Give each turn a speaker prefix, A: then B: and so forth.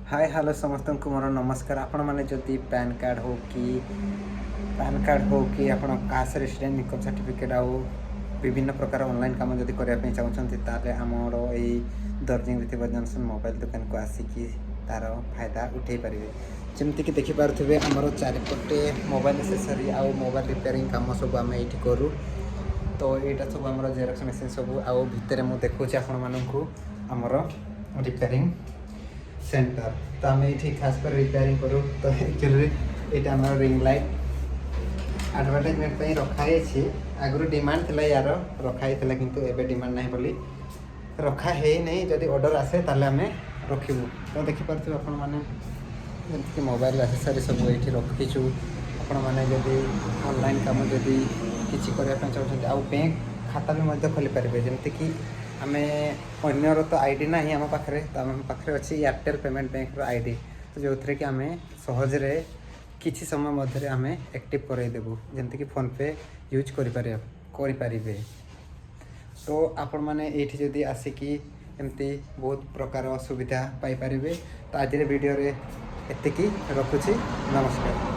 A: Hi hello समस्त को मोर नमस्कार। आपण मैंने जदि पैन कार्ड हो कि आप कास्ट रेसिडेंट इनकम सर्टिफिकेट आउ विभिन्न प्रकार ऑनलाइन काम जब करने चाहते ताले आमर यही दर्जिंग जॉनसन मोबाइल दुकान को आसिकी तार फायदा उठे पारे। जमीक देखिपे आमर चारिपटे मोबाइल एसेसरी आउ मोबाइल रिपेयरिंग काम सब आम ये करूँ। तो यहाँ सब आम जेरक्स मेसीन सब आउ भितर मुझे देखुचे आपण मानू आमर रिपेयरिंग सेंटर। तो आम ये खास कर रिपेयरिंग करूँ। तो एक्चुअली ये आम रिंग लाइट एडवर्टाइजमेंट रखाई आगु डिमांड थी यार रखाई किंतु एबे डिमांड नहीं बोली रखा है नहीं। जदि ऑर्डर आसे ताले आम रखू। तो देखिपे आपण मैंने जमीक मोबाइल एसेसरी सब ये रखीचु। आपण मैंने जदि ऑनलाइन काम जदि किसी करने चाहते आउ बैंक खाता भी खोली पारे। जमीक आम अन्यर तो आईडी ना आम पाखे तो आम पाखे अच्छी एयरटेल पेमेंट बैंक आईडी। तो जो थे कि आम सहजरे किसी समय मध्य आम एक्टिव करदेबू जमीक फोन पे यूज करें। तो आपण मैंने ये जदि आसिकी एमती बहुत प्रकार सुविधा पाइपर। तो आज वीडियो एतिकी रखुची। नमस्कार।